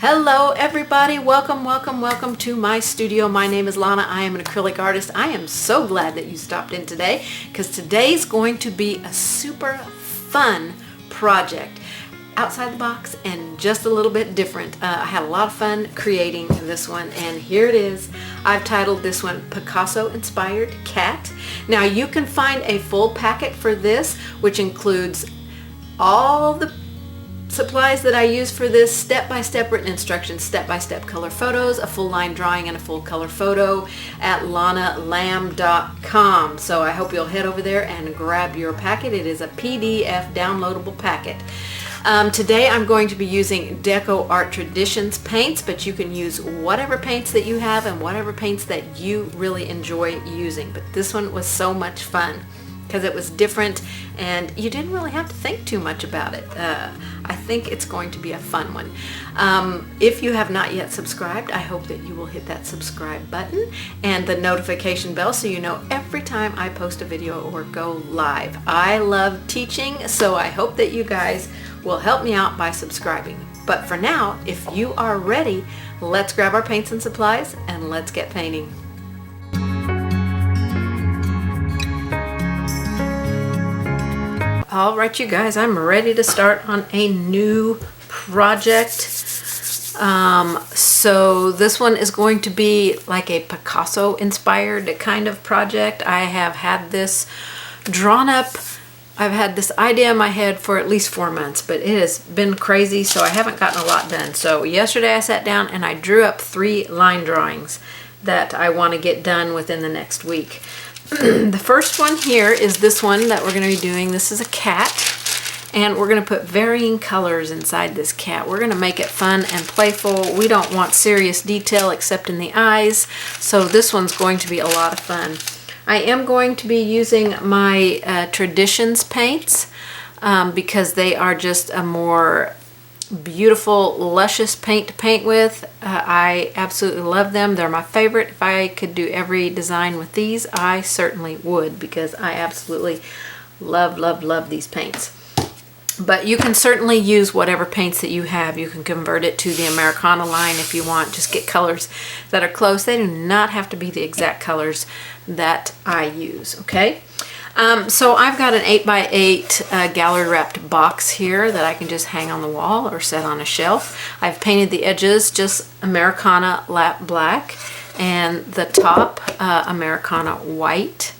Hello everybody, welcome to my studio. My name is Lonna. I am an acrylic artist. I am so glad that you stopped in today because today's going to be a super fun project. Outside the box and just a little bit different. I had a lot of fun creating this one and here it is. I've titled this one Picasso Inspired Cat. Now you can find a full packet for this, which includes all the supplies that I use for this, step-by-step written instructions, step-by-step color photos, a full line drawing and a full color photo at lonnalamb.com. So I hope you'll head over there and grab your packet. It is a PDF downloadable packet. Today I'm going to be using Deco Art Traditions paints, but you can use whatever paints that you have and whatever paints that you really enjoy using. But this one was so much fun because it was different and you didn't really have to think too much about it. I think it's going to be a fun one. If you have not yet subscribed, I hope that you will hit that subscribe button and the notification bell so you know every time I post a video or go live. I love teaching, so I hope that you guys will help me out by subscribing. But for now, if you are ready, let's grab our paints and supplies and let's get painting. All right, you guys, I'm ready to start on a new project. So this one is going to be like a Picasso inspired kind of project. I have had this drawn up. I've had this idea in my head for at least 4 months, but it has been crazy, so I haven't gotten a lot done. So yesterday I sat down and I drew up 3 line drawings that I want to get done within the next week. The first one here is this one that we're going to be doing. This is a cat, and we're going to put varying colors inside this cat. We're going to make it fun and playful. We don't want serious detail except in the eyes, so this one's going to be a lot of fun. I am going to be using my Traditions paints because they are just a more beautiful, luscious paint to paint with. I absolutely love them. They're my favorite. If I could do every design with these, I certainly would because I absolutely love these paints. But you can certainly use whatever paints that you have. You can convert it to the Americana line if you want. Just get colors that are close. They do not have to be the exact colors that I use, okay? So I've got an 8x8 gallery wrapped box here that I can just hang on the wall or set on a shelf. I've painted the edges just Americana lap black and the top Americana white.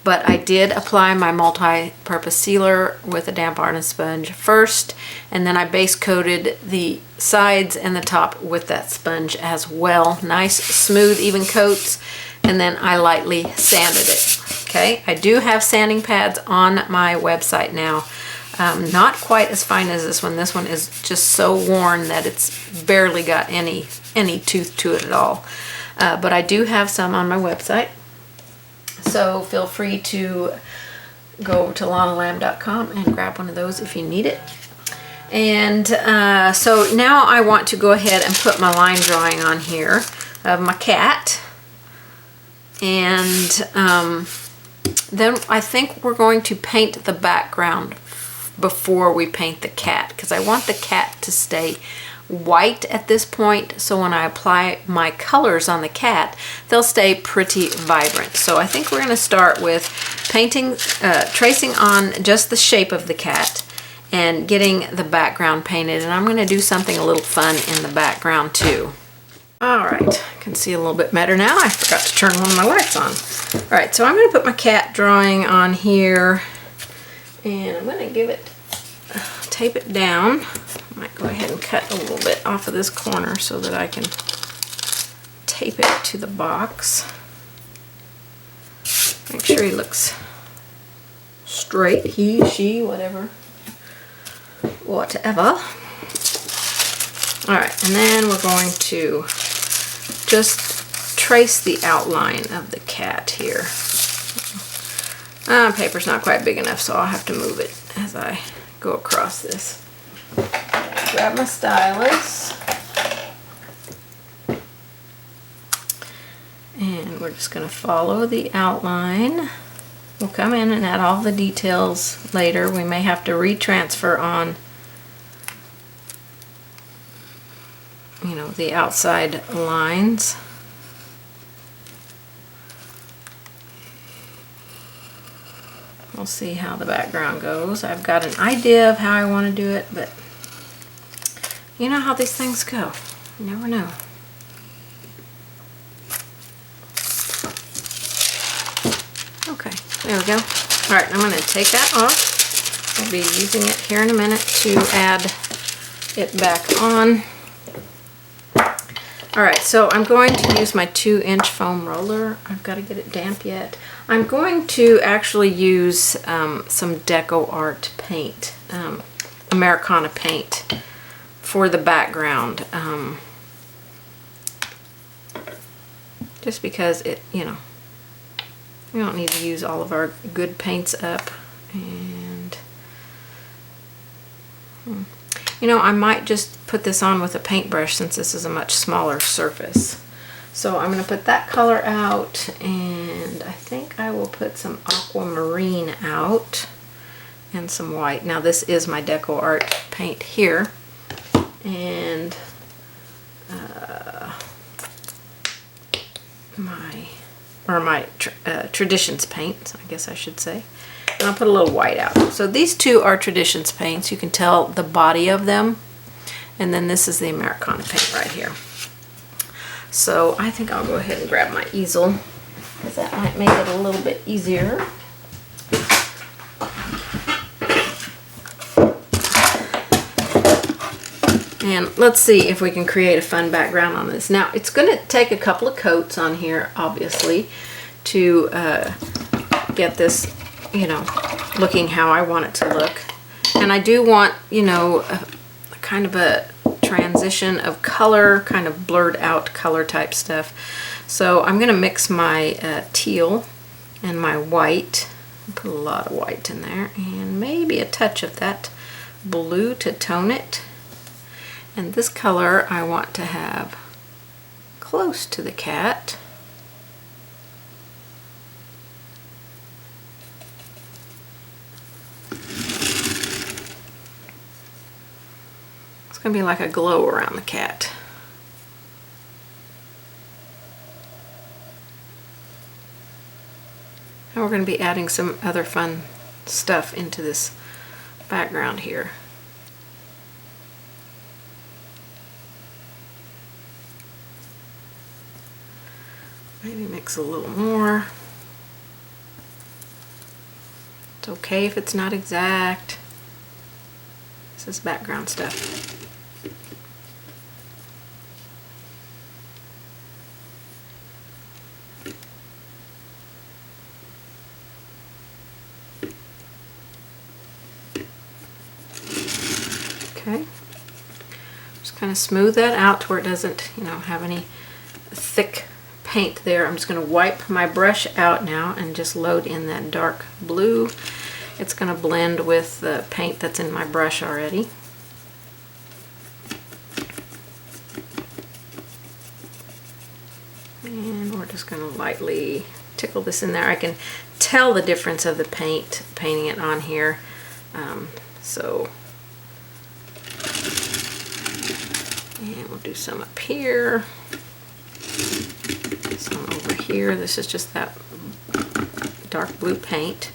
But I did apply my multi-purpose sealer with a damp hardened sponge first, and then I base coated the sides and the top with that sponge as well. Nice, smooth, even coats, and then I lightly sanded it. Okay, I do have sanding pads on my website now. Not quite as fine as this one. This one is just so worn that it's barely got any tooth to it at all. But I do have some on my website. So feel free to go over to lonnalamb.com and grab one of those if you need it. And so now I want to go ahead and put my line drawing on here of my cat. And then I think we're going to paint the background before we paint the cat because I want the cat to stay white at this point, so when I apply my colors on the cat, they'll stay pretty vibrant. So I think we're going to start with painting, tracing on just the shape of the cat and getting the background painted, and I'm going to do something a little fun in the background too. Alright, I can see a little bit better now. I forgot to turn one of my lights on. Alright, so I'm going to put my cat drawing on here, and I'm going to give it, tape it down. I might go ahead and cut a little bit off of this corner so that I can tape it to the box. Make sure he looks straight, he, she, whatever. Alright, and then we're going to just trace the outline of the cat here. Paper's not quite big enough, so I'll have to move it as I go across this. Grab my stylus. And we're just going to follow the outline. We'll come in and add all the details later. We may have to retransfer on you know, the outside lines. We'll see how the background goes. I've got an idea of how I want to do it, but you know how these things go. You never know. Okay, there we go. All right, I'm going to take that off. I'll be using it here in a minute to add it back on. All right, so I'm going to use my 2-inch foam roller. I've got to get it damp yet. I'm going to actually use some Deco Art paint, Americana paint, for the background. Just because it, you know, we don't need to use all of our good paints up. And you know, I might just put this on with a paintbrush since this is a much smaller surface. So I'm going to put that color out, and I think I will put some aquamarine out and some white. Now this is my Deco Art paint here, and my Traditions paint, I guess I should say. And I'll put a little white out. So these two are Traditions paints. You can tell the body of them. And then this is the Americana paint right here. So I think I'll go ahead and grab my easel, because that might make it a little bit easier. And let's see if we can create a fun background on this. Now, it's going to take a couple of coats on here, obviously, to get this, you know, looking how I want it to look. And I do want, you know, kind of a transition of color, kind of blurred out color type stuff. So I'm going to mix my teal and my white. Put a lot of white in there, and maybe a touch of that blue to tone it. And this color I want to have close to the cat. It's going to be like a glow around the cat. And we're going to be adding some other fun stuff into this background here. Maybe mix a little more. It's okay if it's not exact. This is background stuff. Okay. Just kind of smooth that out to where it doesn't, you know, have any thick paint there. I'm just going to wipe my brush out now and just load in that dark blue. It's going to blend with the paint that's in my brush already. And we're just going to lightly tickle this in there. I can tell the difference of the paint painting it on here. So, and we'll do some up here. Some over here. This is just that dark blue paint.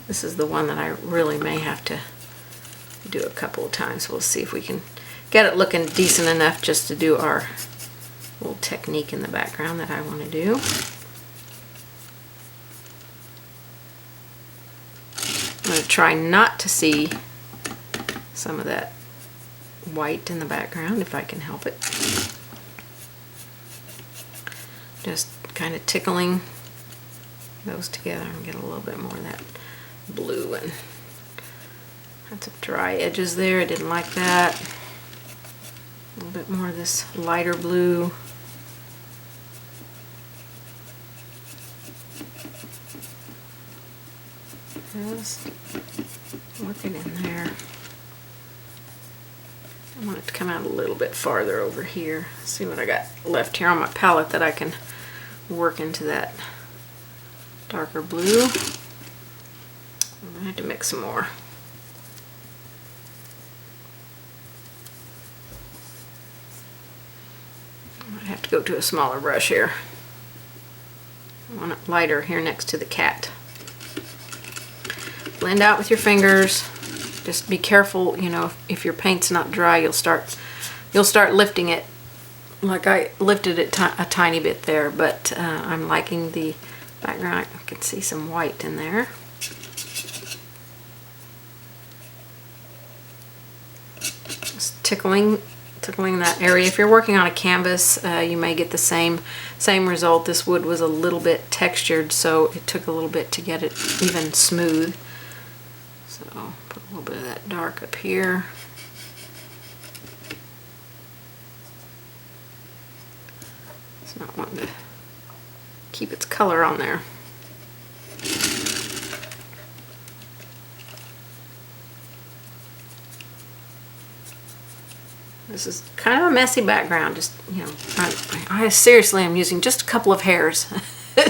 This is the one that I really may have to do a couple of times. We'll see if we can get it looking decent enough just to do our little technique in the background that I want to do. I'm going to try not to see some of that white in the background if I can help it. Just kind of tickling those together and get a little bit more of that blue, and had some dry edges there. I didn't like that. A little bit more of this lighter blue. Just work it in there. I want it to come out a little bit farther over here. See what I got left here on my palette that I can work into that darker blue. I'm going to have to mix some more. I might have to go to a smaller brush here. I want it lighter here next to the cat. Blend out with your fingers. Just be careful, you know, if your paint's not dry, you'll start lifting it. Like I lifted it a tiny bit there, but I'm liking the background. I can see some white in there. Just tickling that area. If you're working on a canvas, you may get the same result. This wood was a little bit textured, so it took a little bit to get it even smooth. So put a little bit of that dark up here. It's not wanting to keep its color on there. This is kind of a messy background. Just, you know, I seriously am using just a couple of hairs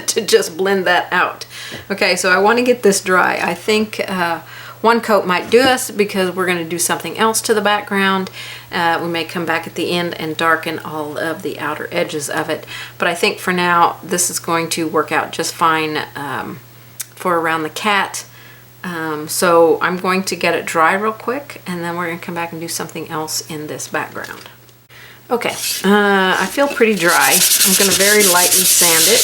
to just blend that out. Okay, so I want to get this dry. I think one coat might do us because we're going to do something else to the background. We may come back at the end and darken all of the outer edges of it. But I think for now, this is going to work out just fine for around the cat. So I'm going to get it dry real quick, and then we're going to come back and do something else in this background. Okay, I feel pretty dry. I'm going to very lightly sand it.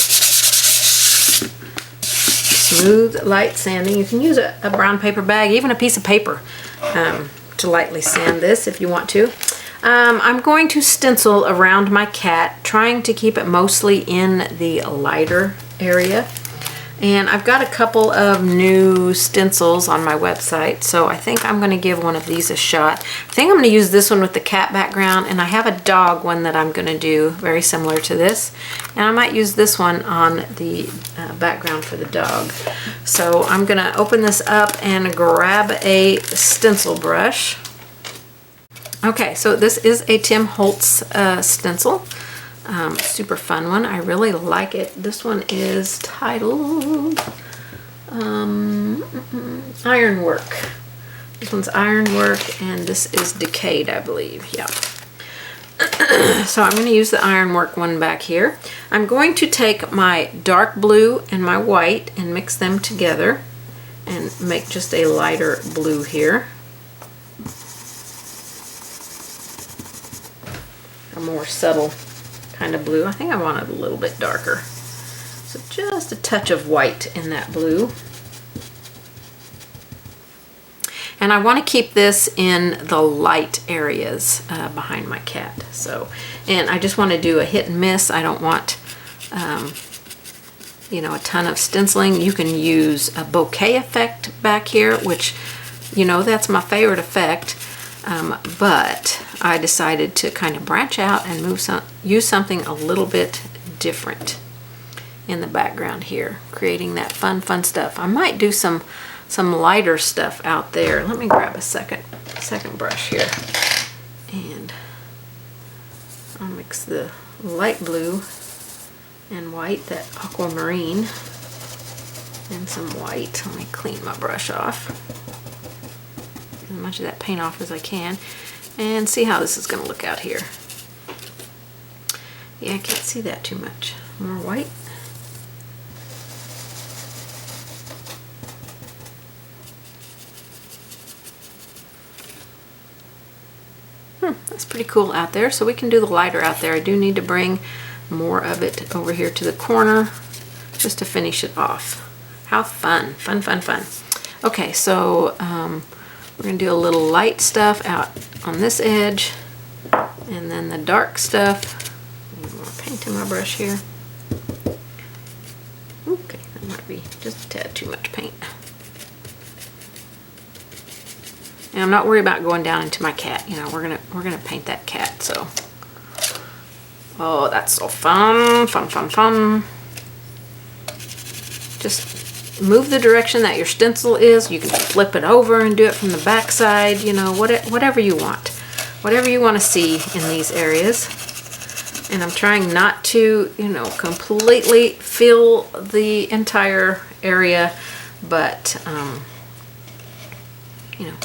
Smooth, light sanding. You can use a brown paper bag, even a piece of paper, to lightly sand this if you want to. I'm going to stencil around my cat, trying to keep it mostly in the lighter area. And I've got a couple of new stencils on my website, so I think I'm going to give one of these a shot. I think I'm going to use this one with the cat background, and I have a dog one that I'm going to do very similar to this. And I might use this one on the background for the dog. So I'm going to open this up and grab a stencil brush. Okay, so this is a Tim Holtz stencil. Super fun one. I really like it. This one is titled Ironwork. This one's Ironwork, and this is Decayed, I believe. Yeah. So I'm going to use the Ironwork one back here. I'm going to take my dark blue and my white and mix them together and make just a lighter blue here. A more subtle kind of blue. I think I want it a little bit darker. So just a touch of white in that blue. And I want to keep this in the light areas behind my cat. So, and I just want to do a hit and miss. I don't want, you know, a ton of stenciling. You can use a bokeh effect back here, which, you know, that's my favorite effect. But I decided to kind of branch out and use something a little bit different in the background here, creating that fun stuff. I might do some lighter stuff out there. Let me grab a second brush here, and I'll mix the light blue and white, that aquamarine, and some white. Let me clean my brush off. As much of that paint off as I can, and see how this is going to look out here. Yeah, I can't see that too much. More white. That's pretty cool out there. So we can do the lighter out there. I do need to bring more of it over here to the corner just to finish it off. How fun. Fun. Okay, so we're going to do a little light stuff out on this edge, and then the dark stuff. More paint in my brush here. Okay, that might be just a tad too much paint. And I'm not worried about going down into my cat. You know, we're gonna paint that cat. So, oh, that's so fun. Just move the direction that your stencil is. You can flip it over and do it from the back side. You know, whatever you want. Whatever you want to see in these areas. And I'm trying not to, you know, completely fill the entire area, but you know,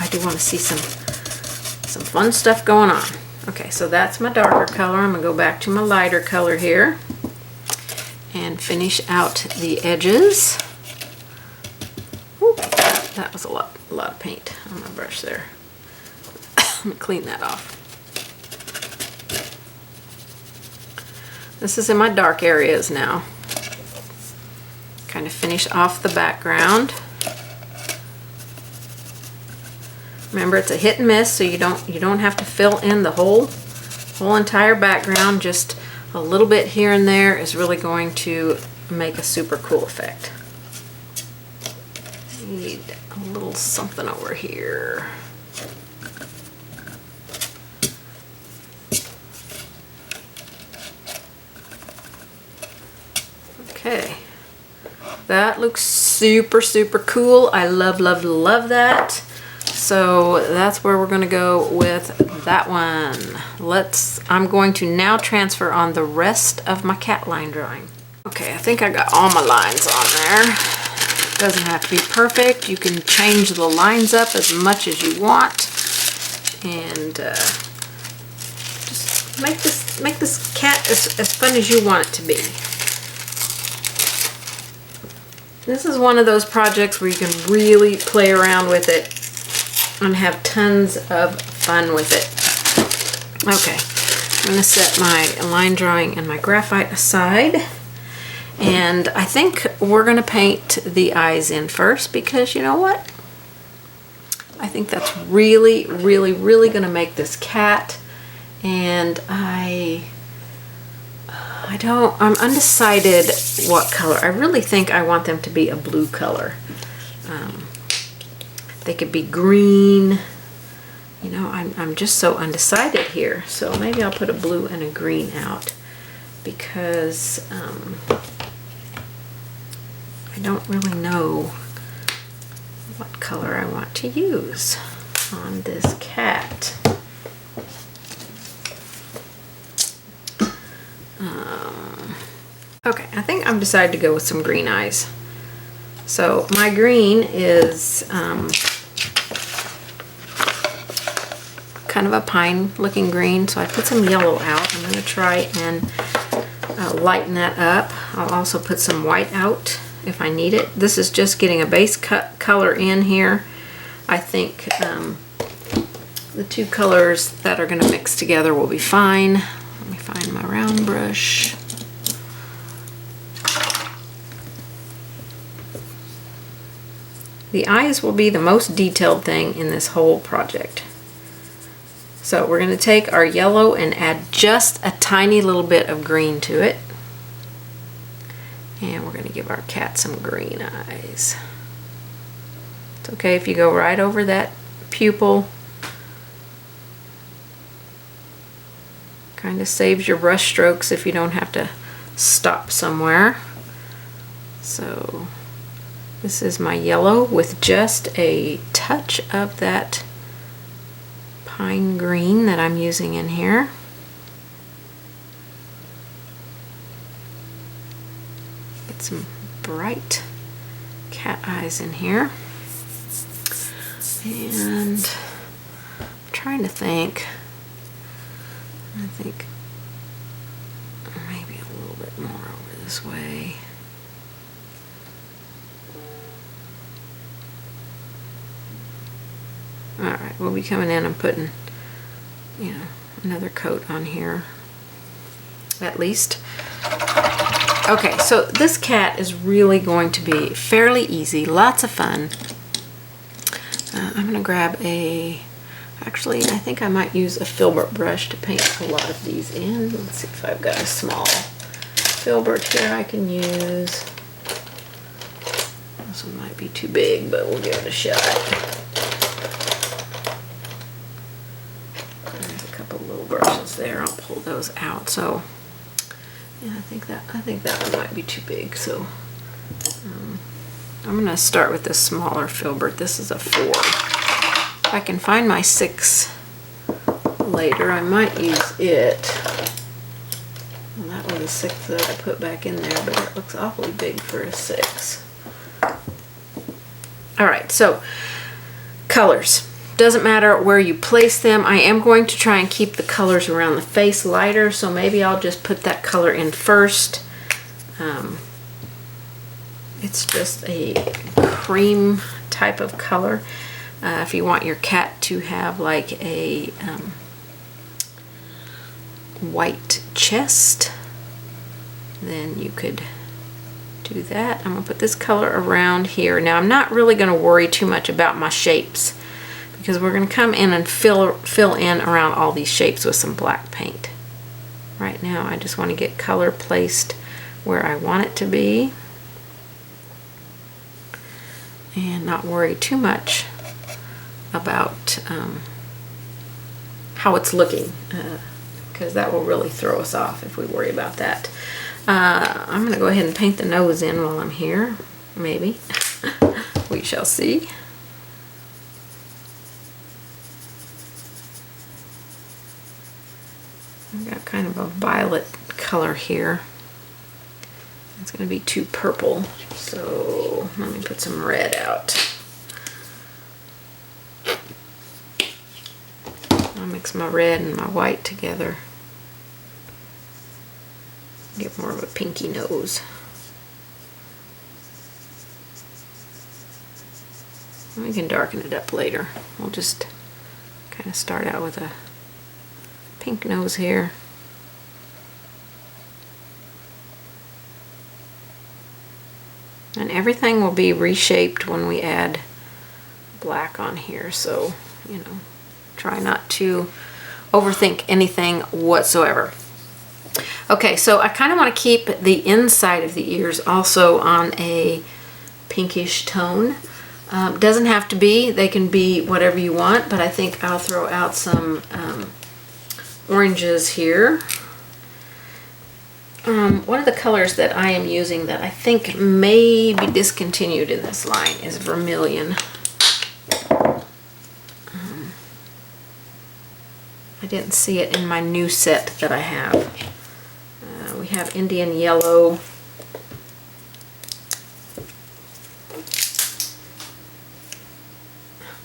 I do want to see some fun stuff going on. Okay, so that's my darker color. I'm gonna go back to my lighter color here and finish out the edges. Whoop, that was a lot of paint on my brush there. Let me clean that off. This is in my dark areas now. Kind of finish off the background. Remember, it's a hit and miss, so you don't have to fill in the whole entire background. Just a little bit here and there is really going to make a super cool effect. Need a little something over here. Okay, that looks super, super cool. I love, love, love that. So that's where we're gonna go with that one. I'm going to now transfer on the rest of my cat line drawing. Okay, I think I got all my lines on there. Doesn't have to be perfect. You can change the lines up as much as you want. And just make this cat as fun as you want it to be. This is one of those projects where you can really play around with it and have tons of fun with it. Okay, I'm going to set my line drawing and my graphite aside. And I think we're going to paint the eyes in first because you know what? I think that's really, really, really going to make this cat. And I'm undecided what color. I really think I want them to be a blue color. They could be green. You know, I'm just so undecided here. So maybe I'll put a blue and a green out because I don't really know what color I want to use on this cat. Okay, I think I've decided to go with some green eyes. So my green is kind of a pine looking green, so I put some yellow out. I'm going to try and lighten that up. I'll also put some white out if I need it. This is just getting a base color in here. I think the two colors that are going to mix together will be fine. Let me find my round brush. The eyes will be the most detailed thing in this whole project. So we're going to take our yellow and add just a tiny little bit of green to it. And we're going to give our cat some green eyes. It's okay if you go right over that pupil. Kind of saves your brush strokes if you don't have to stop somewhere. So this is my yellow with just a touch of that pine green that I'm using in here. Get some bright cat eyes in here. And I'm trying to think. I think maybe a little bit more over this way. Alright, we'll be coming in and putting, you know, another coat on here, at least. Okay, so this cat is really going to be fairly easy, lots of fun. I'm going to grab actually, I think I might use a filbert brush to paint a lot of these in. Let's see if I've got a small filbert here I can use. This one might be too big, but we'll give it a shot. There's a couple little brushes there. I'll pull those out. So, yeah, I think that one might be too big. So, I'm going to start with this smaller filbert. This is a 4. If I can find my 6 later, I might use it. Well, that was a 6 that I put back in there, but it looks awfully big for a 6. Alright, so colors. Doesn't matter where you place them. I am going to try and keep the colors around the face lighter, so maybe I'll just put that color in first. It's just a cream type of color. If you want your cat to have like a white chest, then you could do that. I'm going to put this color around here. Now I'm not really going to worry too much about my shapes, because we're going to come in and fill in around all these shapes with some black paint. Right now I just want to get color placed where I want it to be and not worry too much about how it's looking, because that will really throw us off if we worry about that. I'm going to go ahead and paint the nose in while I'm here, maybe. We shall see. I've got kind of a violet color here. It's going to be too purple, so let me put some red out. I'll mix my red and my white together. Get more of a pinky nose. We can darken it up later. We'll just kind of start out with a pink nose here. And everything will be reshaped when we add black on here, so, you know, try not to overthink anything whatsoever. Okay, so I kind of want to keep the inside of the ears also on a pinkish tone. Doesn't have to be, they can be whatever you want, but I think I'll throw out some oranges here. One of the colors that I am using that I think may be discontinued in this line is vermilion. I didn't see it in my new set that I have. We have Indian yellow.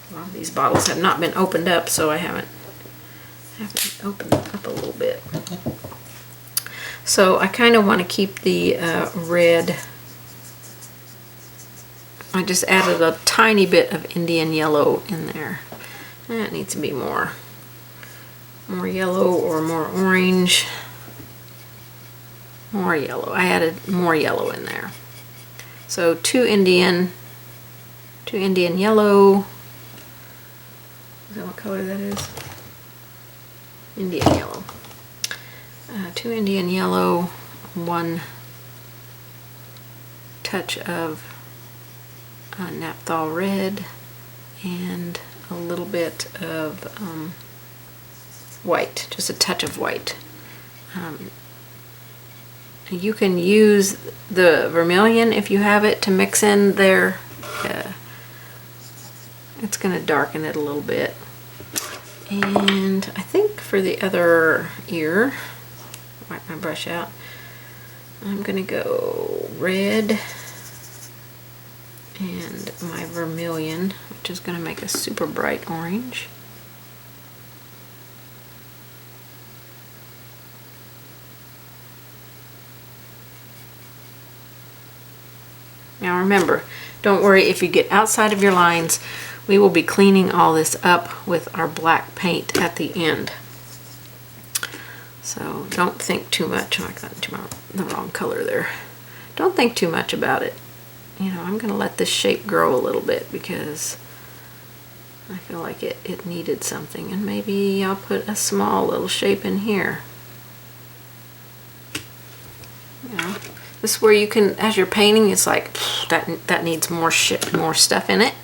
A lot of these bottles have not been opened up, so I haven't opened them up a little bit. So I kind of want to keep the red. I just added a tiny bit of Indian yellow in there. That needs to be more yellow or more orange. More yellow. I added more yellow in there. So two Indian yellow. Is that what color that is? Indian yellow. Two Indian yellow, one touch of naphthol red, and a little bit of white, just a touch of white. You can use the vermilion if you have it to mix in there. It's going to darken it a little bit. And I think for the other ear, wipe my brush out, I'm going to go red and my vermilion, which is going to make a super bright orange. Now remember, don't worry if you get outside of your lines. We will be cleaning all this up with our black paint at the end. So don't think too much. Oh, I got into the wrong color there. Don't think too much about it. You know, I'm going to let this shape grow a little bit because I feel like it needed something. And maybe I'll put a small little shape in here. You know, this is where you can, as you're painting, it's like, that needs more stuff in it.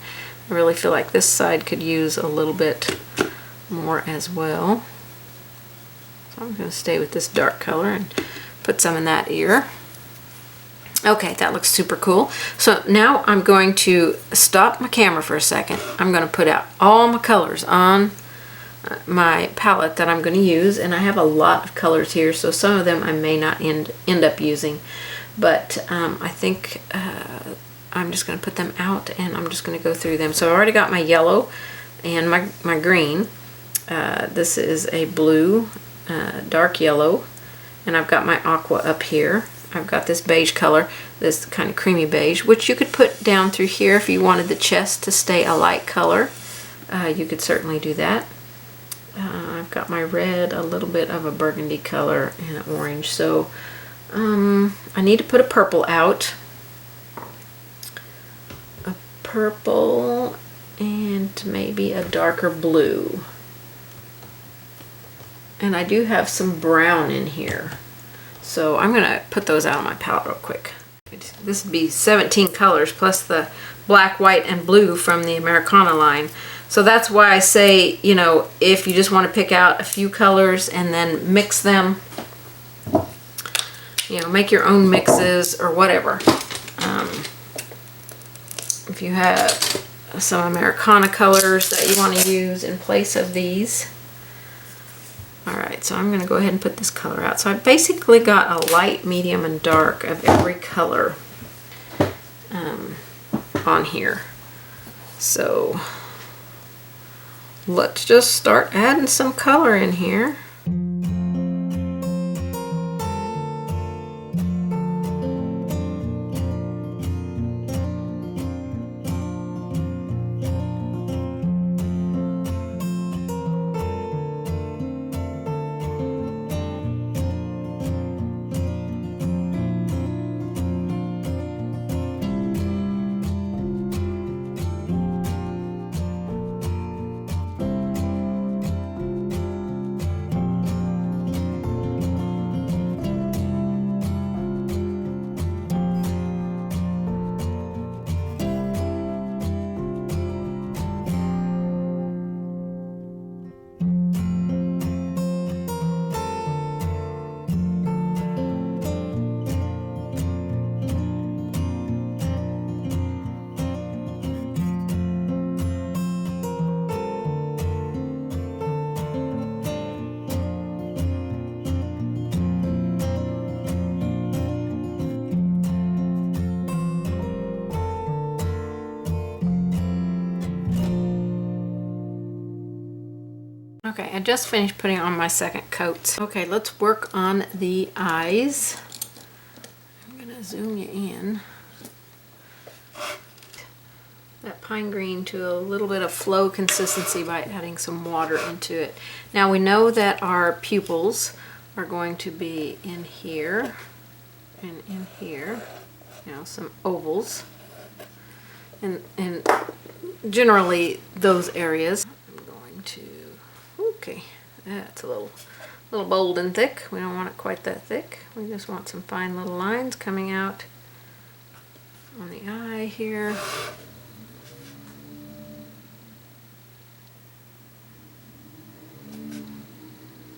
I really feel like this side could use a little bit more as well. So I'm going to stay with this dark color and put some in that ear. Okay, that looks super cool. So now I'm going to stop my camera for a second. I'm going to put out all my colors on my palette that I'm going to use, and I have a lot of colors here, so some of them I may not end up using, but I think I'm just going to put them out and I'm just going to go through them. So I already got my yellow, and my green. This is a blue, dark yellow, and I've got my aqua up here. I've got this beige color, this kind of creamy beige, which you could put down through here if you wanted the chest to stay a light color. You could certainly do that. I've got my red, a little bit of a burgundy color, and an orange. So I need to put a purple out. A purple and maybe a darker blue. And I do have some brown in here. So I'm gonna put those out on my palette real quick. This would be 17 colors plus the black, white, and blue from the Americana line. So that's why I say, you know, if you just want to pick out a few colors and then mix them, you know, make your own mixes or whatever. If you have some Americana colors that you want to use in place of these. Alright, so I'm going to go ahead and put this color out. So I basically got a light, medium, and dark of every color on here. So let's just start adding some color in here. Okay, I just finished putting on my second coat. Okay, let's work on the eyes. I'm gonna zoom you in. That pine green to a little bit of flow consistency by adding some water into it. Now we know that our pupils are going to be in here and in here. You know, some ovals. And generally those areas. I'm going to, okay, that's a little bold and thick. We don't want it quite that thick. We just want some fine little lines coming out on the eye here.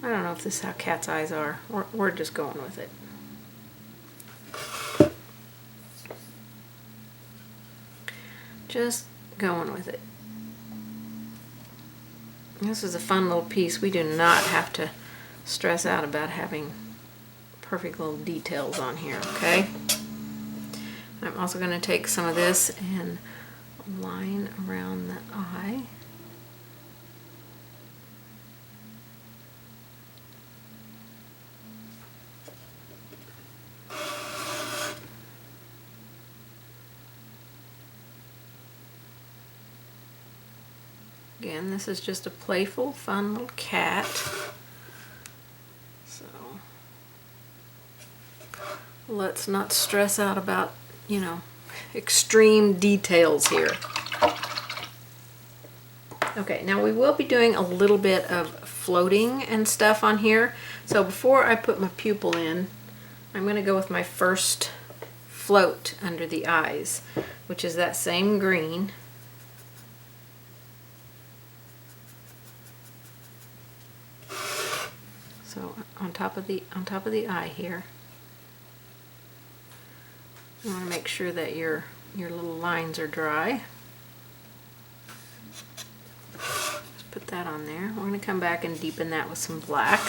I don't know if this is how cat's eyes are. We're just going with it. Just going with it. This is a fun little piece. We do not have to stress out about having perfect little details on here, okay? I'm also going to take some of this and line around the eye. Again, this is just a playful, fun little cat. So let's not stress out about, you know, extreme details here. Okay, now we will be doing a little bit of floating and stuff on here. So before I put my pupil in, I'm going to go with my first float under the eyes, which is that same green. So on top of the eye here, you want to make sure that your little lines are dry. Just put that on there. We're going to come back and deepen that with some black.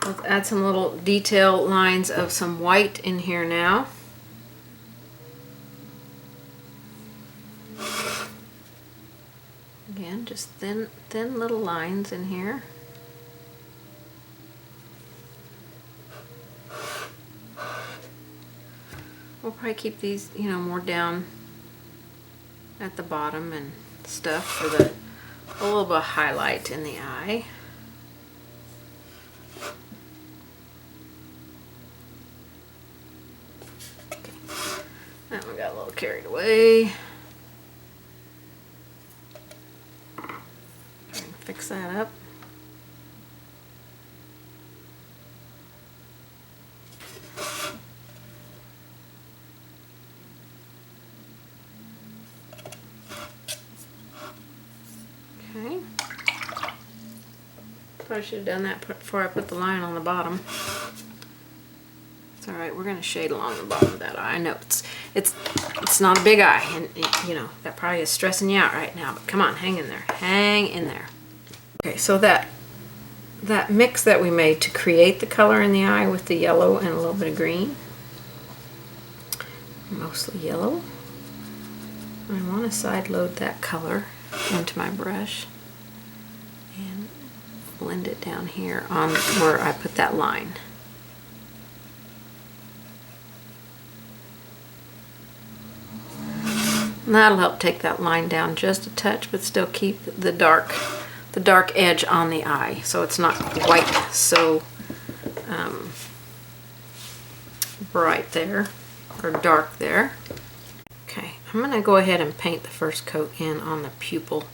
Let's add some little detail lines of some white in here now. just thin little lines in here. We'll probably keep these, you know, more down at the bottom and stuff for a little bit of highlight in the eye. Okay. Now we got a little carried away. Try and fix that up. Okay. Probably should have done that before I put the line on the bottom. It's all right. We're going to shade along the bottom of that eye. I know it's not a big eye, and you know that probably is stressing you out right now. But come on, hang in there. Hang in there. Okay, so that mix that we made to create the color in the eye with the yellow and a little bit of green, mostly yellow. I want to side load that color into my brush and blend it down here on where I put that line. And that'll help take that line down just a touch, but still keep the dark edge on the eye, so it's not quite so bright there or dark there. Okay, I'm gonna go ahead and paint the first coat in on the pupil.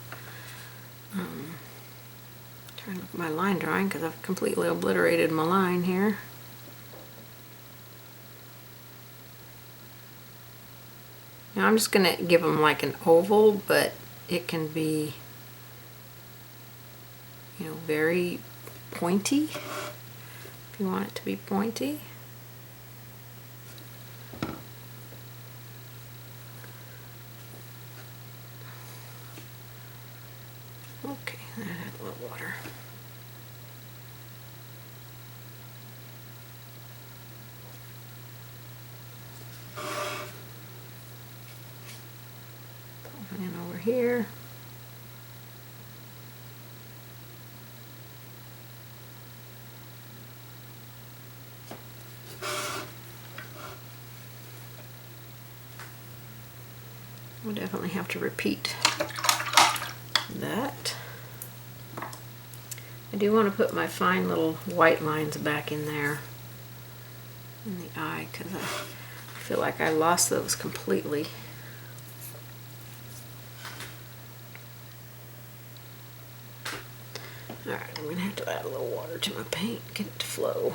Trying to look at my line drawing because I've completely obliterated my line here. Now I'm just gonna give them like an oval, but it can be, you know, very pointy if you want it to be pointy. Okay, that had a little water. And over here. We'll definitely have to repeat that. I do want to put my fine little white lines back in there in the eye because I feel like I lost those completely. Alright, I'm going to have to add a little water to my paint, get it to flow.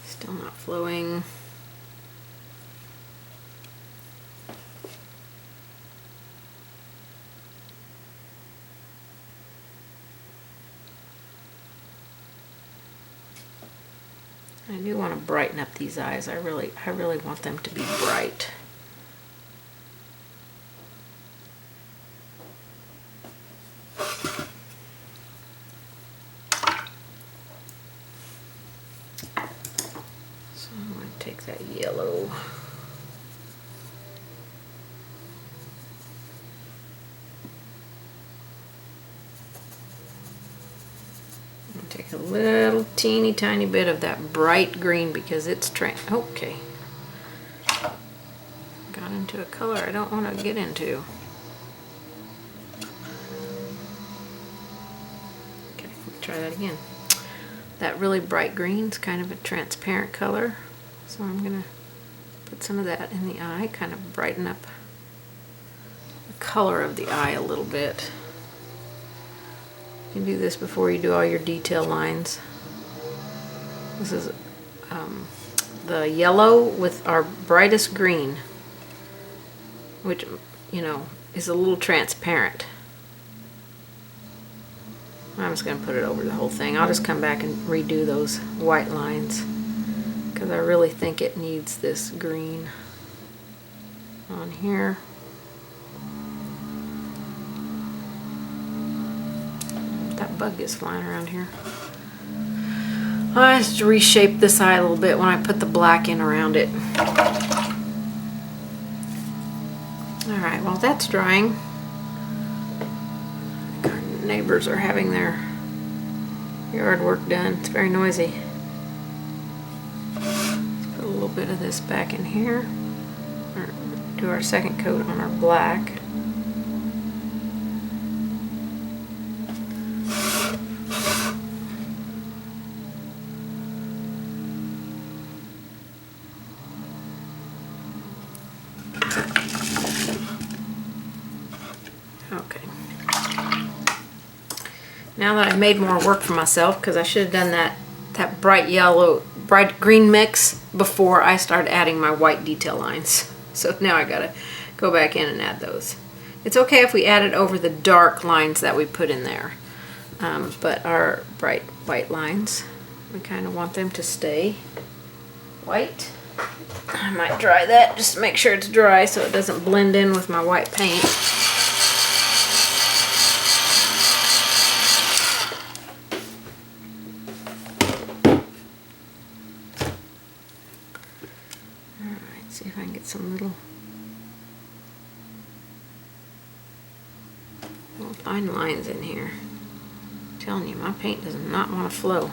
Still not flowing. I do want to brighten up these eyes. I really want them to be bright. So I'm going to take that yellow. Take a little teeny tiny bit of that bright green because it's okay. Got into a color I don't want to get into. Okay, let's try that again. That really bright green is kind of a transparent color, so I'm gonna put some of that in the eye, kind of brighten up the color of the eye a little bit. You can do this before you do all your detail lines. This is the yellow with our brightest green, which, you know, is a little transparent. I'm just going to put it over the whole thing. I'll just come back and redo those white lines because I really think it needs this green on here. That bug is flying around here. I just reshaped this eye a little bit when I put the black in around it. Alright, well that's drying. Our neighbors are having their yard work done. It's very noisy. Let's put a little bit of this back in here. Do our second coat on our black. Okay. Now that I've made more work for myself, because I should have done that bright yellow, bright green mix before I started adding my white detail lines. So now I gotta go back in and add those. It's okay if we add it over the dark lines that we put in there. But our bright white lines, we kind of want them to stay white. I might dry that just to make sure it's dry so it doesn't blend in with my white paint. Alright, see if I can get some little fine lines in here. I'm telling you, my paint does not want to flow.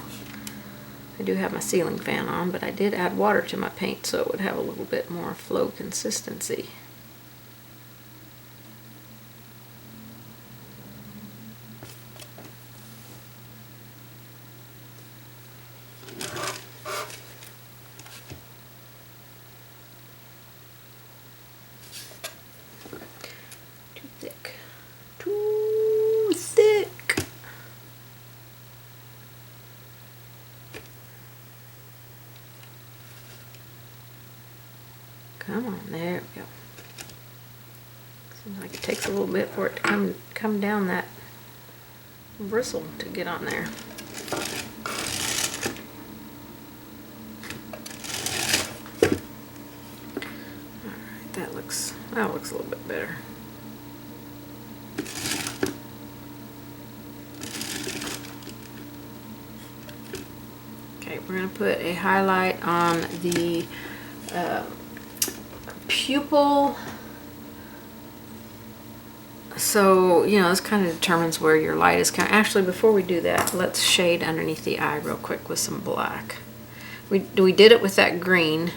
I do have my ceiling fan on, but I did add water to my paint so it would have a little bit more flow consistency. Too thick. Too thick. Come on, there we go. Seems like it takes a little bit for it to come down that bristle to get on there. Alright, that looks a little bit better. Okay, we're going to put a highlight on the pupil, so you know this kind of determines where your light is coming. Actually, before we do that, let's shade underneath the eye real quick with some black. We did it with that green.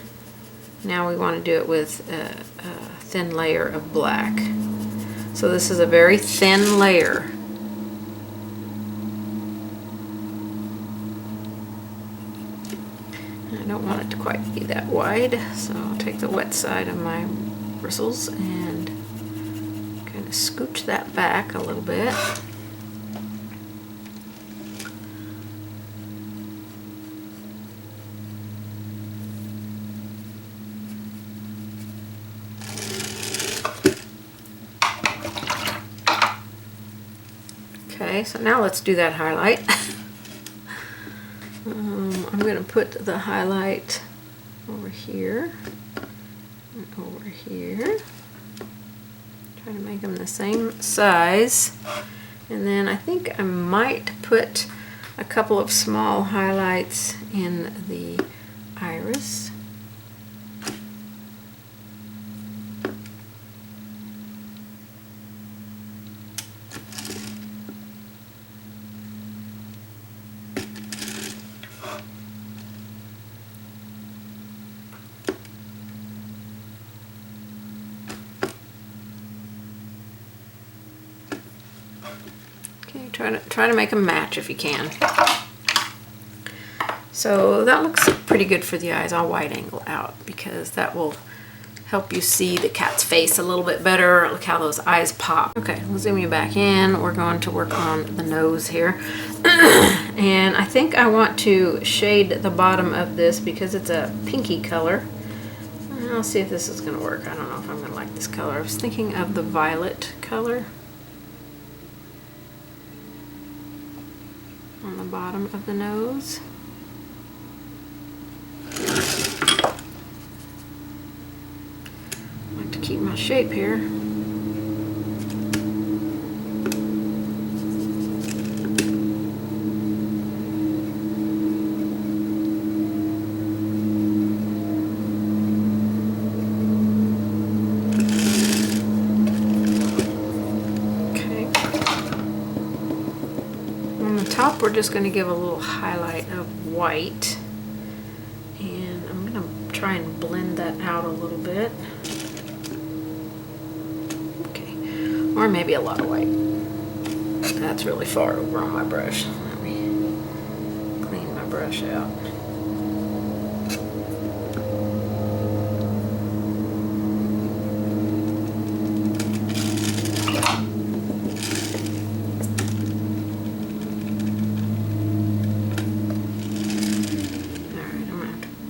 Now we want to do it with a thin layer of black. So this is a very thin layer. I don't want it to quite be that wide, so I'll take the wet side of my bristles and kind of scooch that back a little bit. Okay, so now let's do that highlight. I'm going to put the highlight over here and over here. Try to make them the same size. And then I think I might put a couple of small highlights in the iris. Try to make them match if you can. So that looks pretty good for the eyes. I'll wide angle out because that will help you see the cat's face a little bit better. Look how those eyes pop. Okay, we'll zoom you back in. We're going to work on the nose here. And I think I want to shade the bottom of this because it's a pinky color. I'll see if this is going to work. I don't know if I'm going to like this color. I was thinking of the violet color on the bottom of the nose. I like to keep my shape here. top, we're just going to give a little highlight of white. And I'm going to try and blend that out a little bit. Okay, or maybe a lot of white. That's really far over on my brush. Let me clean my brush out.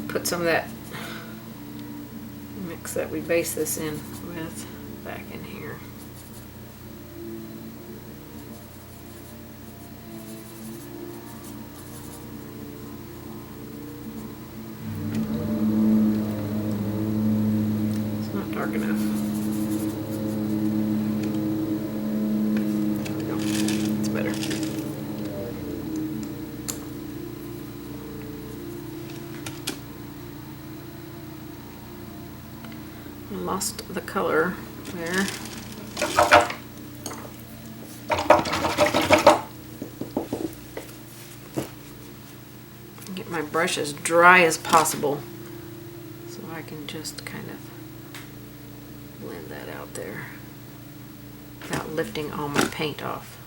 Put some of that mix that we base this in with back in here. It's not dark enough. There we go. It's better. Lost the color there. Get my brush as dry as possible so I can just kind of blend that out there without lifting all my paint off.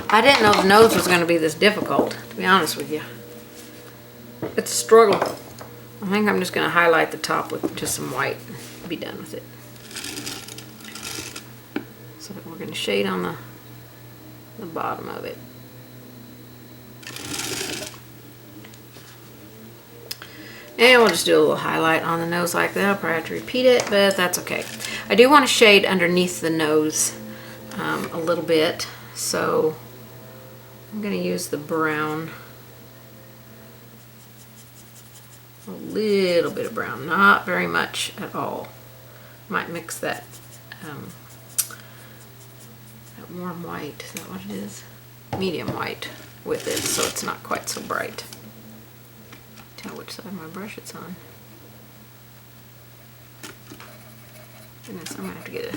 I didn't know the nose was going to be this difficult, to be honest with you. It's a struggle. I think I'm just going to highlight the top with just some white and be done with it. So we're going to shade on the bottom of it. And we'll just do a little highlight on the nose like that. I'll probably have to repeat it, but that's okay. I do want to shade underneath the nose a little bit, so I'm going to use the brown, a little bit of brown, not very much at all. Might mix that, that warm white, is that what it is? Medium white with it, so it's not quite so bright. Tell which side of my brush it's on. Goodness, I'm going to have to get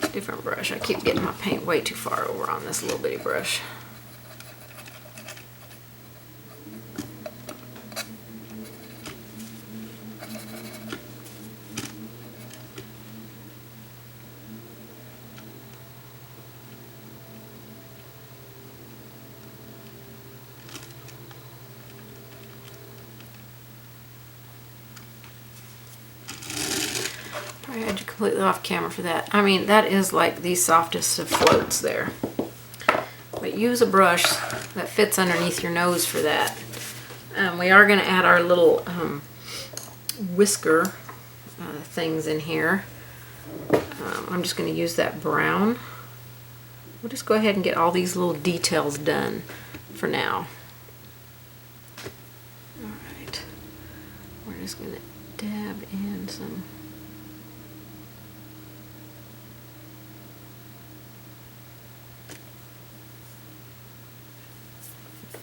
a different brush. I keep getting my paint way too far over on this little bitty brush. I had you completely off camera for that. I mean, that is like the softest of floats there. But use a brush that fits underneath your nose for that. We are going to add our little whisker things in here. I'm just going to use that brown. We'll just go ahead and get all these little details done for now. Alright. We're just going to dab in some.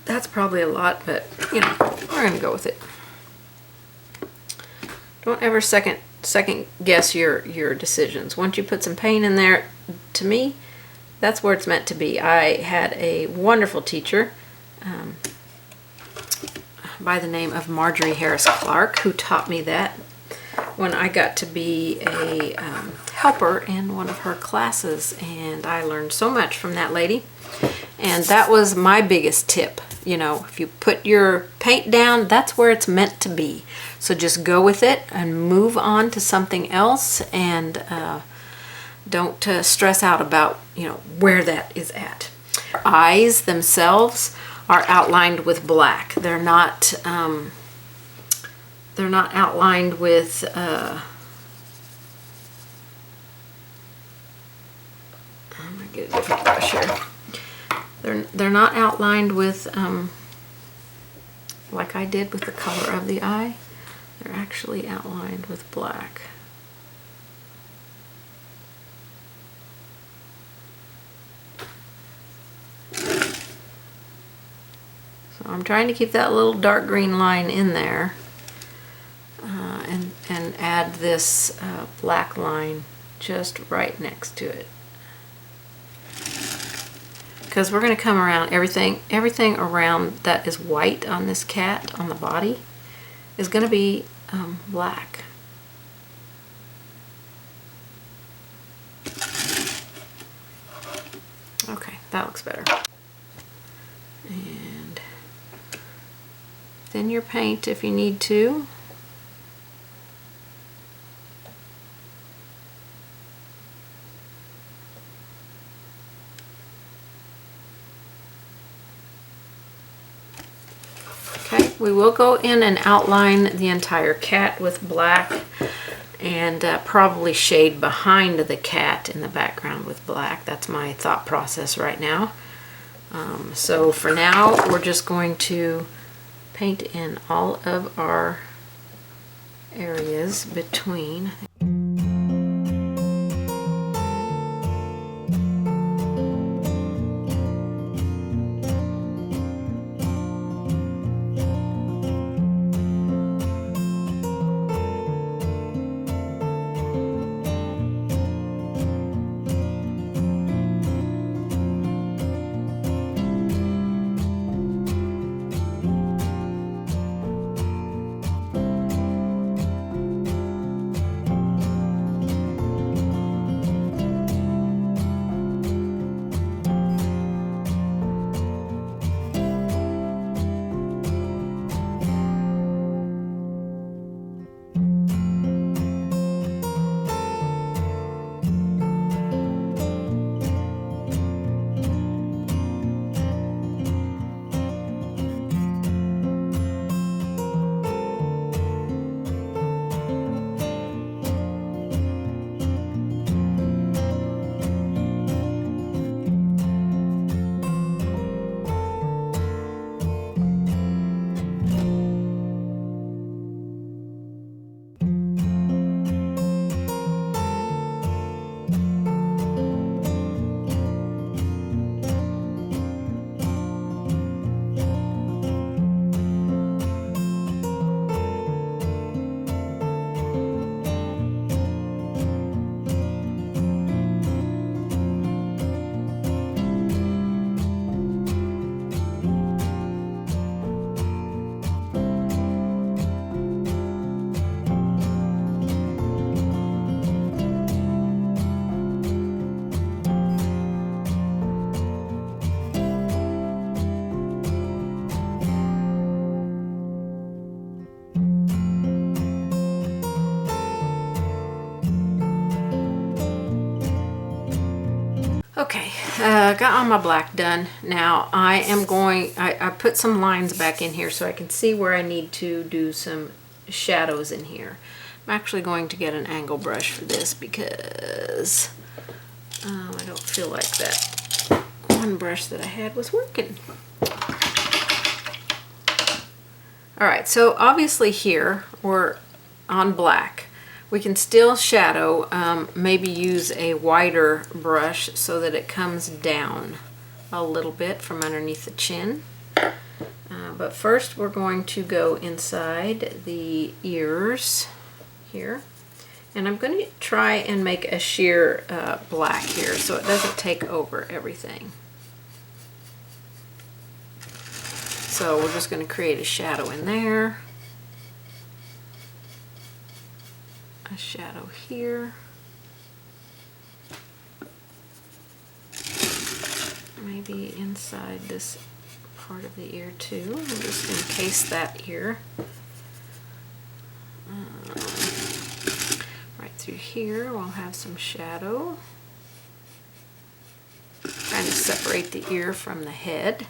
That's probably a lot, but you know, we're going to go with it. Don't ever second guess your decisions. Once you put some paint in there, to me, that's where it's meant to be. I had a wonderful teacher by the name of Marjorie Harris Clark, who taught me that when I got to be a helper in one of her classes, and I learned so much from that lady. And that was my biggest tip. You know, if you put your paint down, that's where it's meant to be. So just go with it and move on to something else, and don't stress out about, you know, where that is at. Eyes themselves are outlined with black. They're not outlined with I'm gonna get a different brush here. They're not outlined with like I did with the color of the eye. They're actually outlined with black. I'm trying to keep that little dark green line in there, and add this black line just right next to it. Because we're going to come around everything around that is white on this cat on the body is going to be black. Okay, that looks better. And thin your paint if you need to. Okay, we will go in and outline the entire cat with black, and probably shade behind the cat in the background with black. That's my thought process right now. So for now, we're just going to paint in all of our areas between. Okay, got all my black done. Now I put some lines back in here so I can see where I need to do some shadows in here. I'm actually going to get an angle brush for this because I don't feel like that one brush that I had was working. Alright, so obviously here we're on black. We can still shadow, maybe use a wider brush so that it comes down a little bit from underneath the chin. But first we're going to go inside the ears here. And I'm going to try and make a sheer black here so it doesn't take over everything. So we're just going to create a shadow in there. A shadow here. Maybe inside this part of the ear too. I'm just encase that ear. Right through here we'll have some shadow. Kind of separate the ear from the head.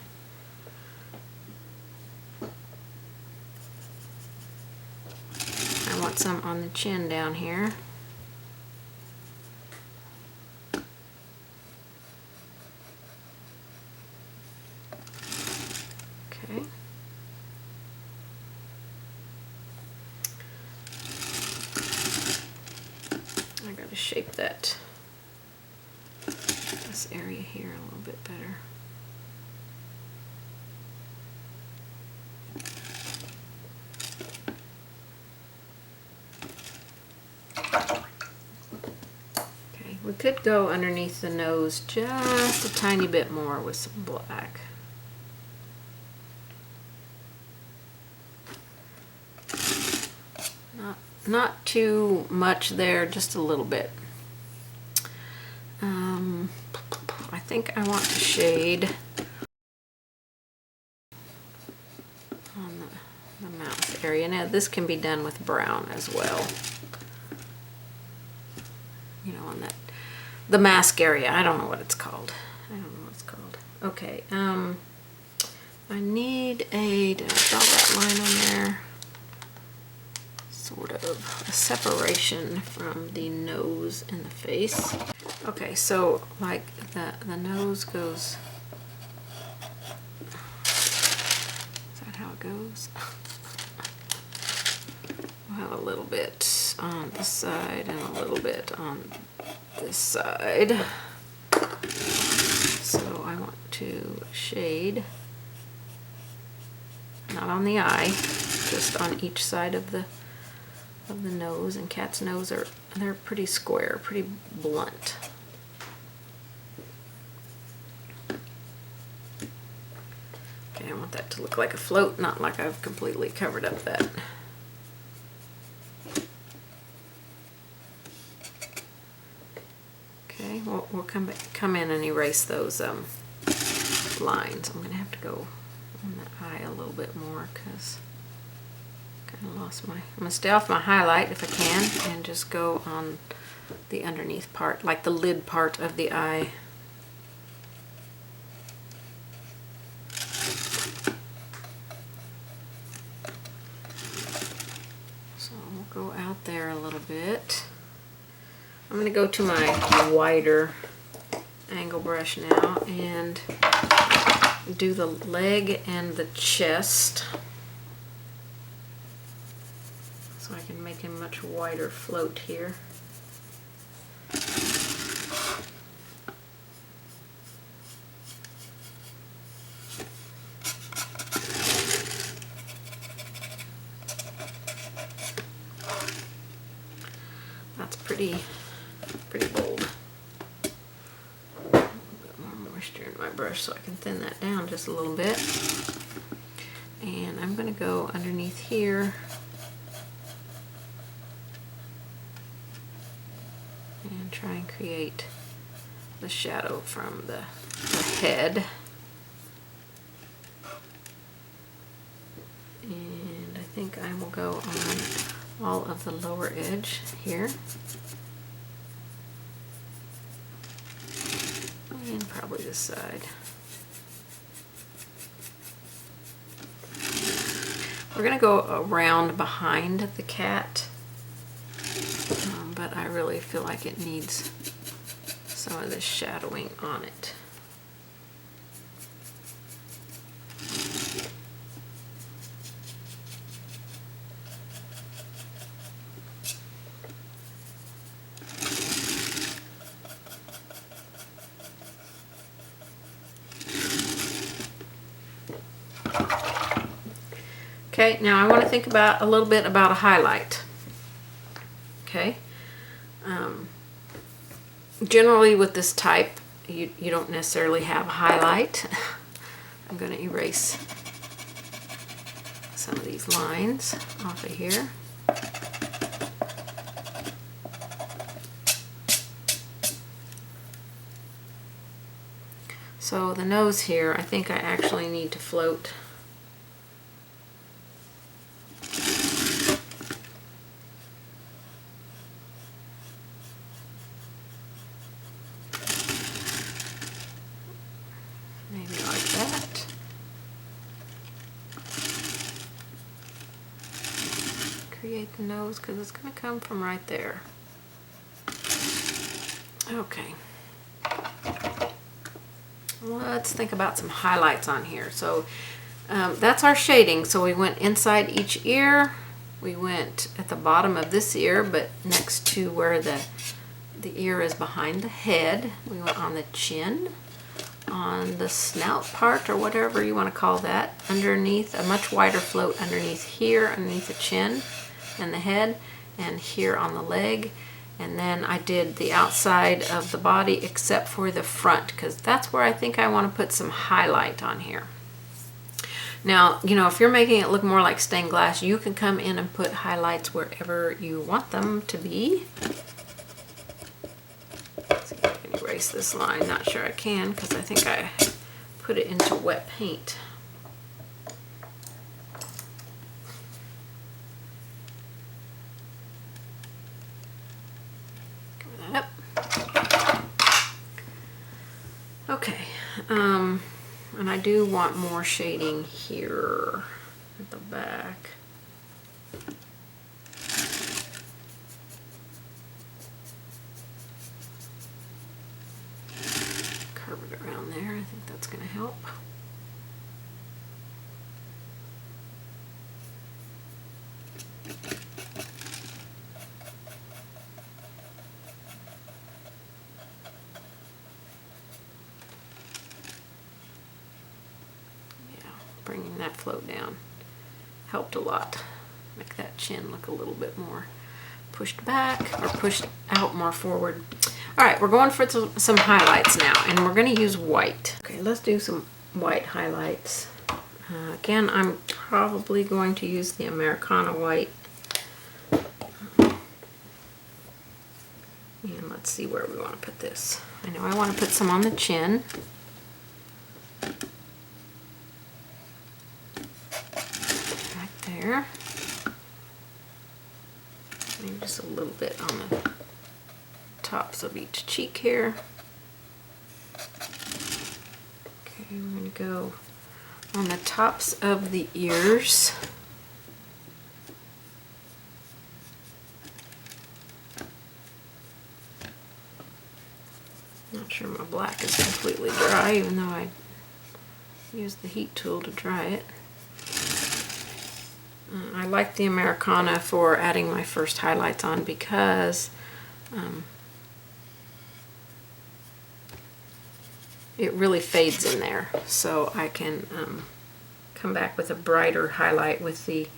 I want some on the chin down here. Okay. I gotta shape this area here a little bit better. could go underneath the nose just a tiny bit more with some black. Not too much there, just a little bit. I think I want to shade on the mouth area. Now this can be done with brown as well. You know, on the mask area. I don't know what it's called. Okay, I need did I draw that line on there? Sort of a separation from the nose and the face. Okay, so like the nose goes, is that how it goes? We'll have a little bit on this side and a little bit on this side. So I want to shade, not on the eye, just on each side of the nose. And cat's nose they're pretty square, pretty blunt. Okay, I want that to look like a float, not like I've completely covered up that. Okay, we'll come in and erase those lines. I'm gonna have to go on the eye a little bit more because I lost I'm gonna stay off my highlight if I can and just go on the underneath part, like the lid part of the eye. So we'll go out there a little bit. I'm gonna go to my wider angle brush now and do the leg and the chest. So I can make a much wider float here. That's pretty bold. A little bit more moisture in my brush so I can thin that down just a little bit. And I'm going to go underneath here and try and create the shadow from the head. And I think I will go on all of the lower edge here. And probably this side. We're going to go around behind the cat, but I really feel like it needs some of this shadowing on it. Okay, now I want to think about a little bit about a highlight. Okay, generally with this type, you don't necessarily have a highlight. I'm going to erase some of these lines off of here. So the nose here, I think I actually need to float maybe like that. Create the nose because it's going to come from right there. Okay. Let's think about some highlights on here. So that's our shading. So we went inside each ear. We went at the bottom of this ear, but next to where the ear is behind the head. We went on the chin, on the snout part, or whatever you want to call that, underneath, a much wider float underneath here, underneath the chin and the head, and here on the leg. And then I did the outside of the body except for the front, because that's where I think I want to put some highlight on here. Now, you know, if you're making it look more like stained glass, you can come in and put highlights wherever you want them to be. Let's see if I can erase this line. Not sure I can, because I think I put it into wet paint. Cover that up. Okay. And I do want more shading here at the back. Curve it around there. I think that's going to help. Bringing that float down helped a lot. Make that chin look a little bit more pushed back or pushed out more forward. All right, we're going for some highlights now, and we're going to use white. Okay, let's do some white highlights. Again, I'm probably going to use the Americana white. And let's see where we want to put this. I know I want to put some on the chin. There. Maybe just a little bit on the tops of each cheek here. Okay, we're going to go on the tops of the ears. Not sure my black is completely dry, even though I used the heat tool to dry it. I like the Americana for adding my first highlights on because it really fades in there. So I can come back with a brighter highlight with the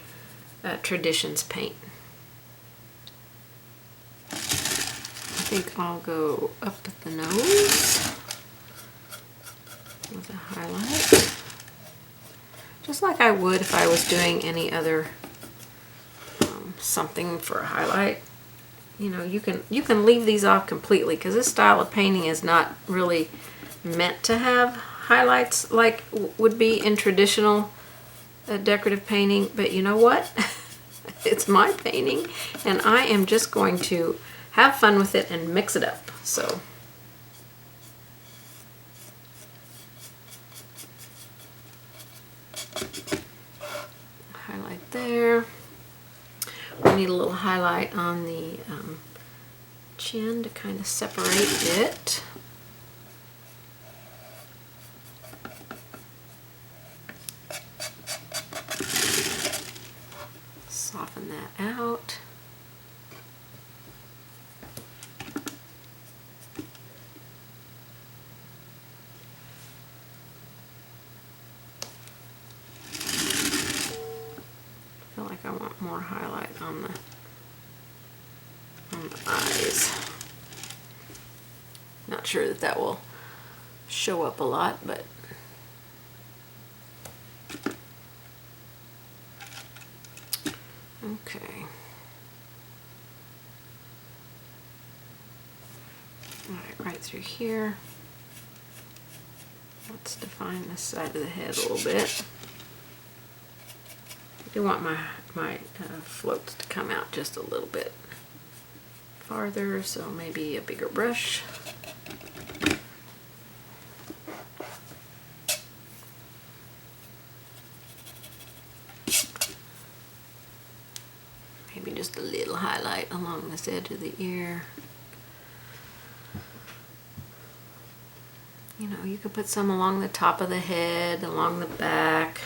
Traditions paint. I think I'll go up the nose with a highlight. Just like I would if I was doing any other something for a highlight. You know, you can leave these off completely, because this style of painting is not really meant to have highlights like would be in traditional decorative painting. But you know what? It's my painting, and I am just going to have fun with it and mix it up. So. Highlight there. We need a little highlight on the chin to kind of separate it. Soften that out. I want more highlight on the eyes. Not sure that that will show up a lot, but okay. All right through here. Let's define this side of the head a little bit. I do want my floats to come out just a little bit farther, so maybe a bigger brush. Maybe just a little highlight along this edge of the ear. You know, you could put some along the top of the head, along the back.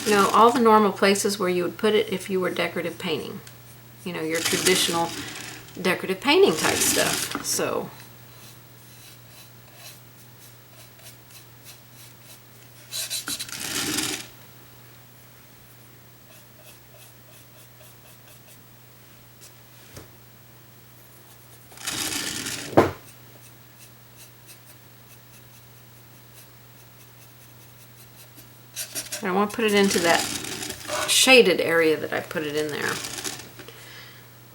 You know, all the normal places where you would put it if you were decorative painting. You know, your traditional decorative painting type stuff. So, But I want to put it into that shaded area that I put it in there.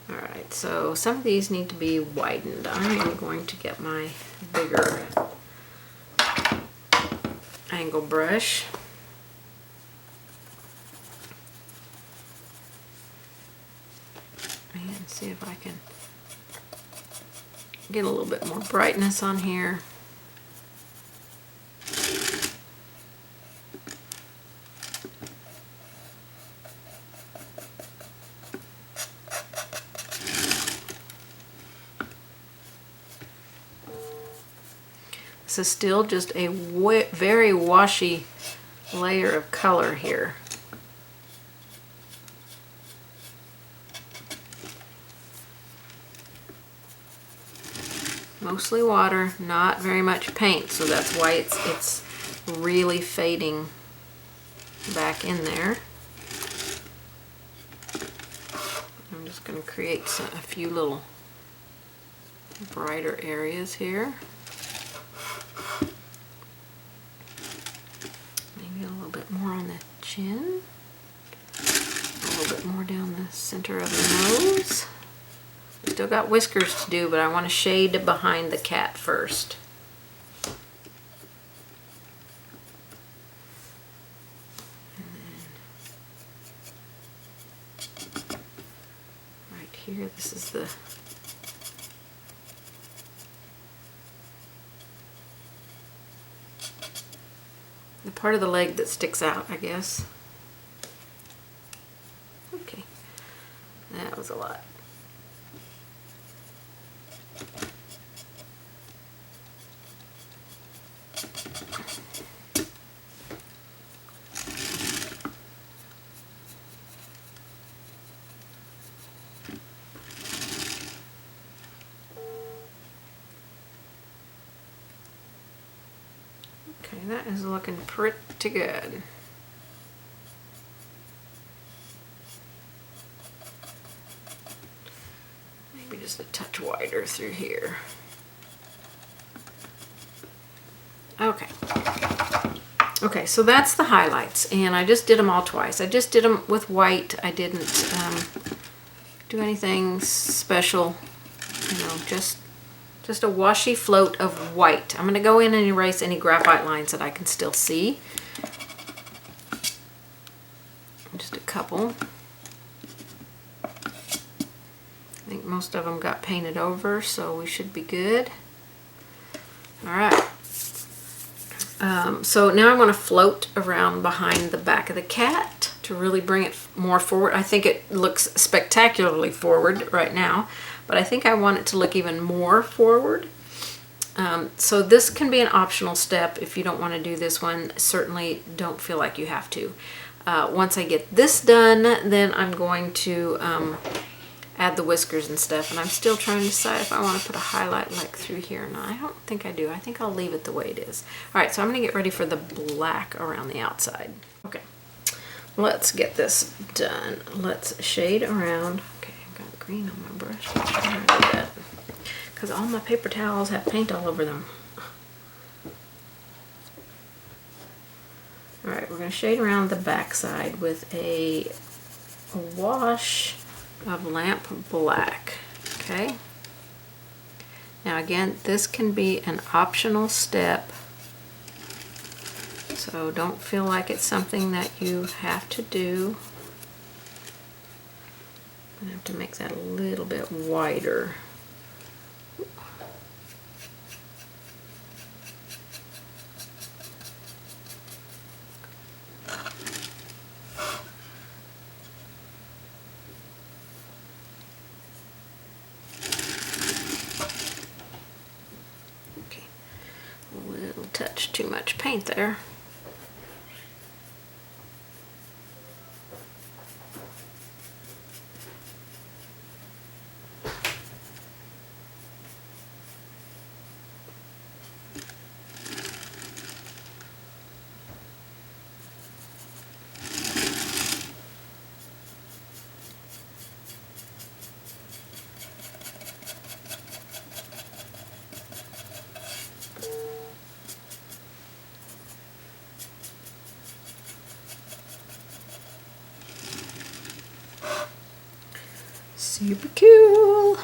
Alright, so some of these need to be widened. I am going to get my bigger angle brush. And see if I can get a little bit more brightness on here. This is still just a very washy layer of color here. Mostly water, not very much paint, so that's why it's really fading back in there. I'm just going to create a few little brighter areas here. Maybe a little bit more on the chin, a little bit more down the center of the nose. Still got whiskers to do, but I want to shade behind the cat first. And then right here, this is the part of the leg that sticks out, I guess. Okay, that was a lot. Okay, that is looking pretty good. Maybe just a touch wider through here. Okay. Okay, so that's the highlights, and I just did them all twice. I just did them with white. I didn't do anything special, you know, just a washy float of white. I'm going to go in and erase any graphite lines that I can still see. Just a couple. I think most of them got painted over, so we should be good. All right. So now I want to float around behind the back of the cat to really bring it more forward. I think it looks spectacularly forward right now, but I think I want it to look even more forward. So this can be an optional step if you don't want to do this one. Certainly don't feel like you have to. Once I get this done, then I'm going to add the whiskers and stuff, and I'm still trying to decide if I want to put a highlight like through here or not. I don't think I do. I think I'll leave it the way it is. All right, so I'm going to get ready for the black around the outside. Okay, let's get this done. Let's shade around. Okay, I've got green on my brush. I'm going to do that because all my paper towels have paint all over them. All right, we're going to shade around the back side with a wash of lamp black. Okay, now again, this can be an optional step, so don't feel like it's something that you have to do. I'm gonna have to make that a little bit wider. Touch too much paint there. Super cool.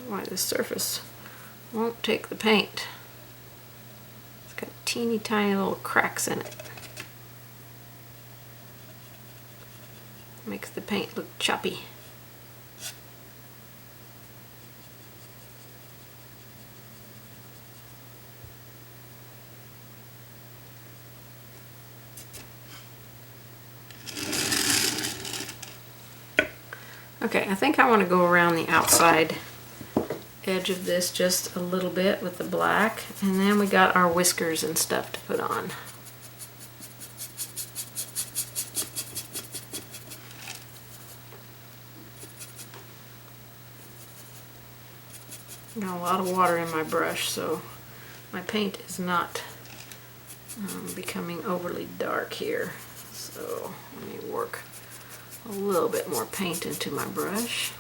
Why this surface won't take the paint. It's got teeny tiny little cracks in it. Makes the paint look choppy. Okay, I think I want to go around the outside edge of this just a little bit with the black, and then we got our whiskers and stuff to put on. Got a lot of water in my brush, so my paint is not becoming overly dark here. So let me work a little bit more paint into my brush.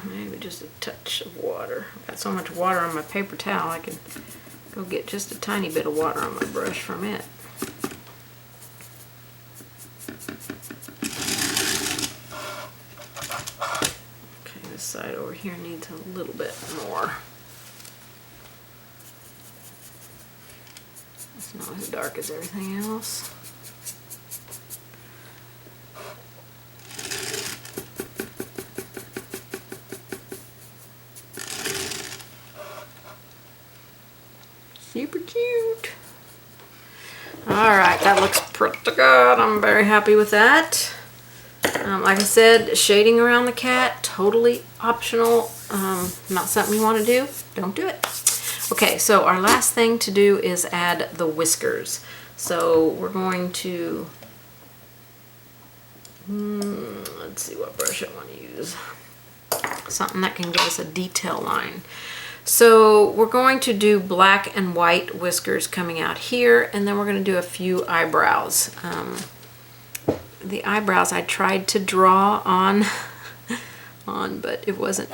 Maybe just a touch of water. I've got so much water on my paper towel, I can go get just a tiny bit of water on my brush from it. Okay, this side over here needs a little bit more. It's not as dark as everything else. Super cute. Alright, that looks pretty good. I'm very happy with that. Like I said, shading around the cat, totally optional. Not something you want to do, don't do it. Okay, so our last thing to do is add the whiskers. So we're going to, let's see what brush I want to use. Something that can give us a detail line. So we're going to do black and white whiskers coming out here, and then we're going to do a few eyebrows. The eyebrows I tried to draw on, but it wasn't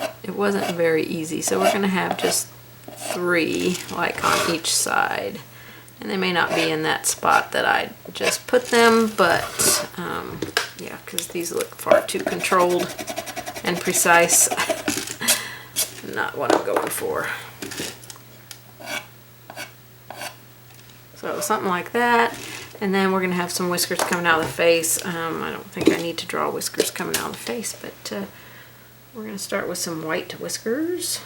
very easy. So we're going to have just 3, like on each side, and they may not be in that spot that I just put them, but yeah, because these look far too controlled and precise. Not what I'm going for. So something like that, and then we're going to have some whiskers coming out of the face. I don't think I need to draw whiskers coming out of the face, but we're going to start with some white whiskers.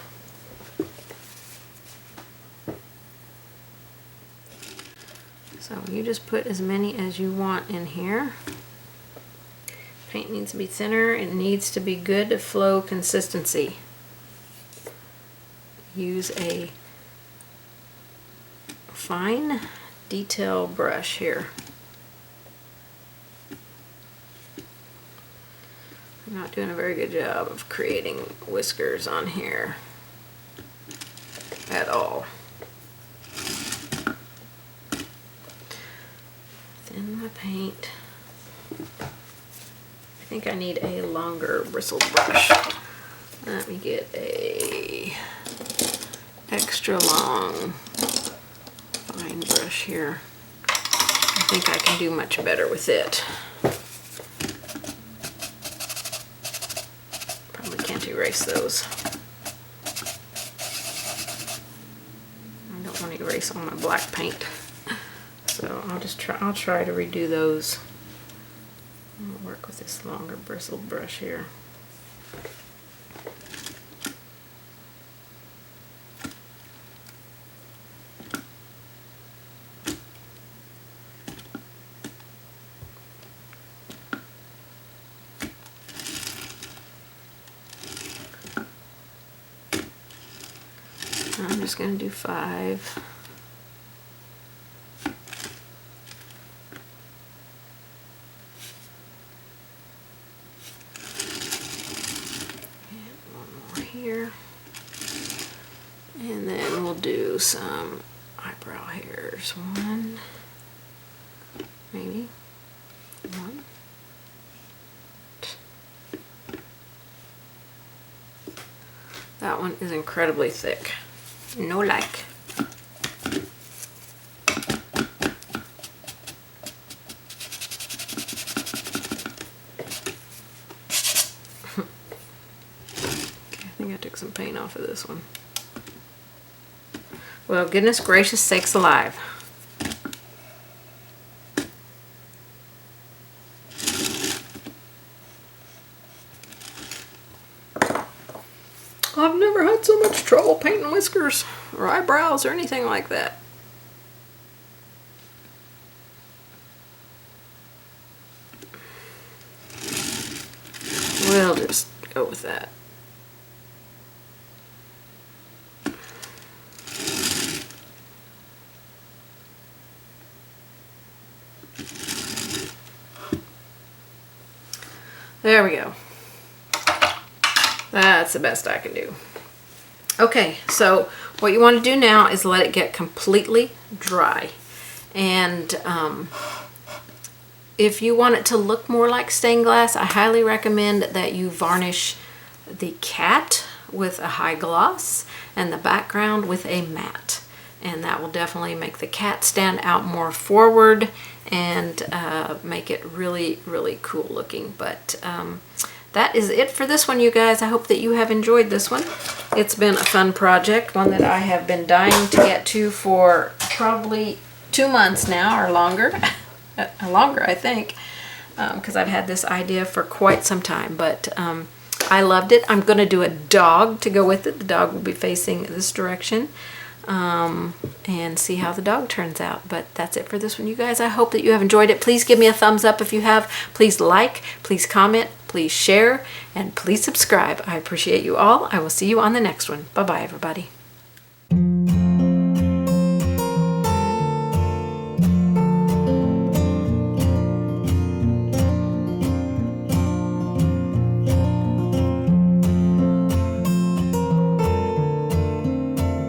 So you just put as many as you want in here. Paint needs to be thinner, it needs to be good flow consistency. Use a fine detail brush here. I'm not doing a very good job of creating whiskers on here at all. Thin my paint. I think I need a longer bristled brush. Let me get a extra long fine brush here. I think I can do much better with it. Probably can't erase those. I don't want to erase all my black paint. So I'll try to redo those I'm gonna work with this longer bristled brush here. I'm just going to do 5. And one more here. And then we'll do some eyebrow hairs. 1, maybe 1. That one is incredibly thick. No like. Okay, I think I took some paint off of this one. Well, goodness gracious sakes alive. I've never had so much trouble painting whiskers or eyebrows or anything like that. We'll just go with that. There we go. That's the best I can do. Okay, so what you want to do now is let it get completely dry. And if you want it to look more like stained glass, I highly recommend that you varnish the cat with a high gloss and the background with a matte. And that will definitely make the cat stand out more forward and make it really, really cool looking. But that is it for this one, you guys. I hope that you have enjoyed this one. It's been a fun project, one that I have been dying to get to for probably 2 months now or longer. Longer, I think, because I've had this idea for quite some time. But I loved it. I'm going to do a dog to go with it. The dog will be facing this direction. And see how the dog turns out. But that's it for this one, you guys. I hope that you have enjoyed it. Please give me a thumbs up if you have. Please like, please comment, please share, and please subscribe. I appreciate you all. I will see you on the next one. Bye-bye, everybody.